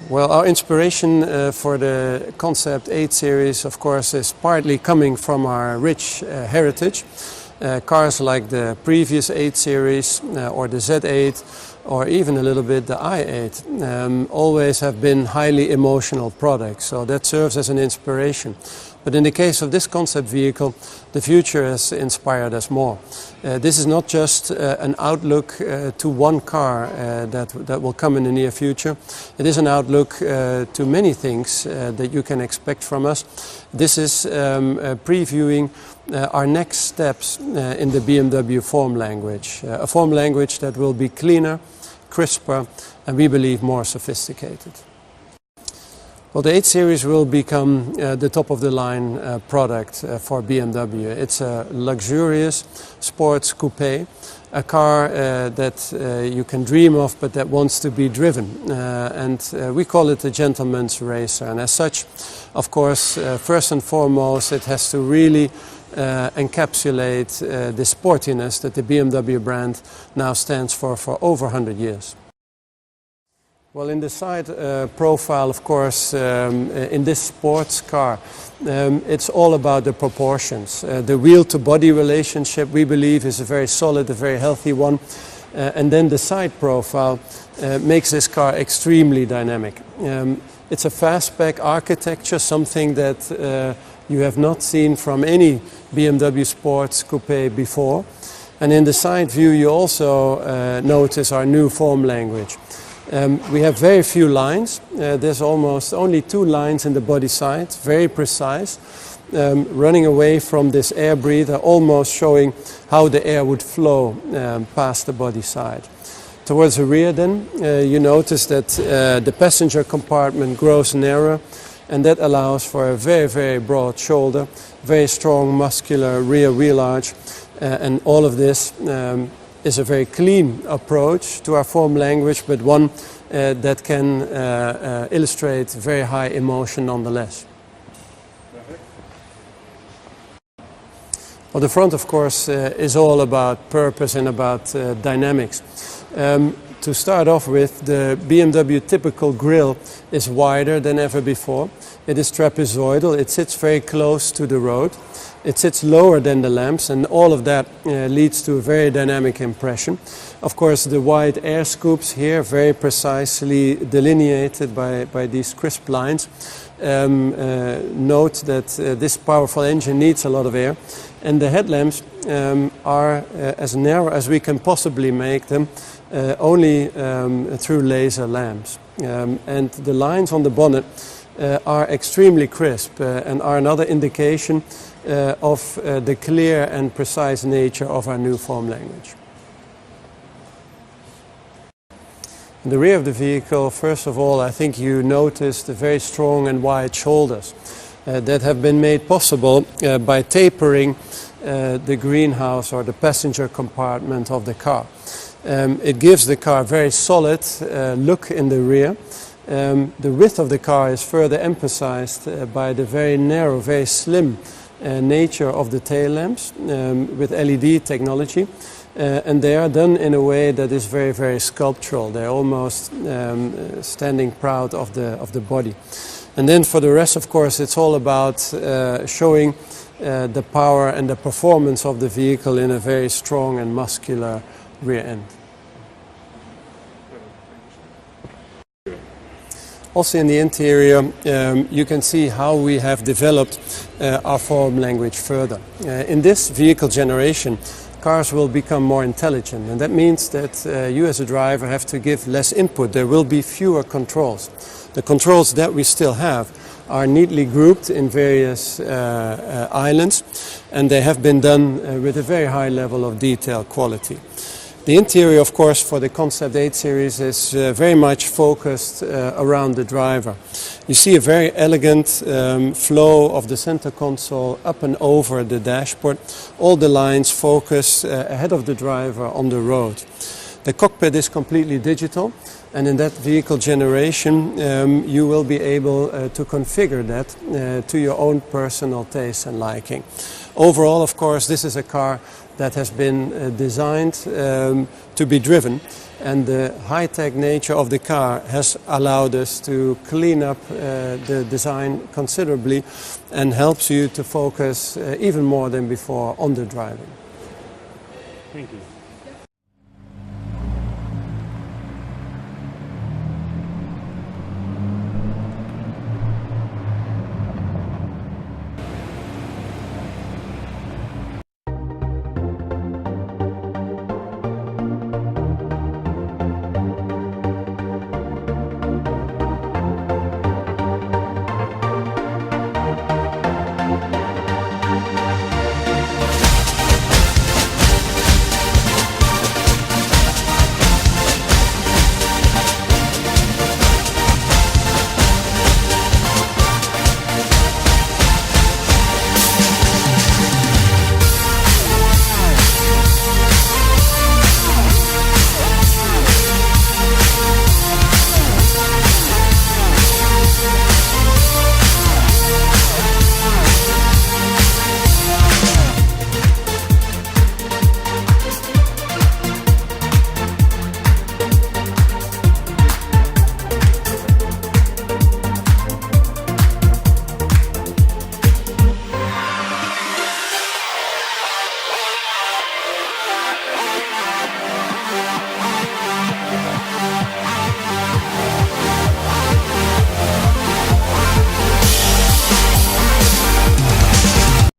Well, our inspiration for the Concept 8 series, of course, is partly coming from our rich heritage. Cars like the previous 8 series or the Z8 or even a little bit the i8 always have been highly emotional products, so that serves as an inspiration. But in the case of this concept vehicle, the future has inspired us more. This is not just an outlook to one car that will come in the near future. It is an outlook to many things that you can expect from us. This is previewing our next steps in the BMW form language. A form language that will be cleaner, crisper, and we believe more sophisticated. Well, the 8 Series will become the top-of-the-line product for BMW. It's a luxurious sports coupe, a car that you can dream of but that wants to be driven. We call it a gentleman's racer. And as such, of course, first and foremost, it has to really encapsulate the sportiness that the BMW brand now stands for over 100 years. Well, in the side profile, of course, in this sports car, it's all about the proportions. The wheel-to-body relationship, we believe, is a very solid, a very healthy one. And then the side profile makes this car extremely dynamic. It's a fastback architecture, something that you have not seen from any BMW sports coupe before. And in the side view, you also notice our new form language. We have very few lines. There's almost only 2 lines in the body side, very precise, running away from this air breather, almost showing how the air would flow past the body side. Towards the rear then, you notice that the passenger compartment grows narrower, and that allows for a very, very broad shoulder, very strong muscular rear wheel arch, and all of this is a very clean approach to our form language, but one that can illustrate very high emotion nonetheless. Well, the front, of course, is all about purpose and about dynamics. To start off with, the BMW typical grille is wider than ever before. It is trapezoidal, it sits very close to the road. It sits lower than the lamps, and all of that leads to a very dynamic impression. Of course, the wide air scoops here, very precisely delineated by these crisp lines, note that this powerful engine needs a lot of air. And the headlamps are as narrow as we can possibly make them, only through laser lamps. And the lines on the bonnet are extremely crisp and are another indication of the clear and precise nature of our new form language. In the rear of the vehicle, first of all, I think you notice the very strong and wide shoulders that have been made possible by tapering the greenhouse or the passenger compartment of the car. It gives the car a very solid look in the rear. The width of the car is further emphasized by the very narrow, very slim nature of the tail lamps with LED technology, and they are done in a way that is very, very sculptural. They're almost standing proud of the body. And then for the rest, of course, it's all about showing the power and the performance of the vehicle in a very strong and muscular rear end. Also in the interior, you can see how we have developed our form language further. In this vehicle generation, cars will become more intelligent, and that means that you as a driver have to give less input. There will be fewer controls. The controls that we still have are neatly grouped in various islands, and they have been done with a very high level of detail quality. The interior, of course, for the Concept 8 series is very much focused around the driver. You see a very elegant flow of the center console up and over the dashboard. All the lines focus ahead of the driver on the road. The cockpit is completely digital, and in that vehicle generation you will be able to configure that to your own personal taste and liking. Overall, of course, this is a car that has been designed to be driven, And the high-tech nature of the car has allowed us to clean up the design considerably and helps you to focus even more than before on the driving. Thank you.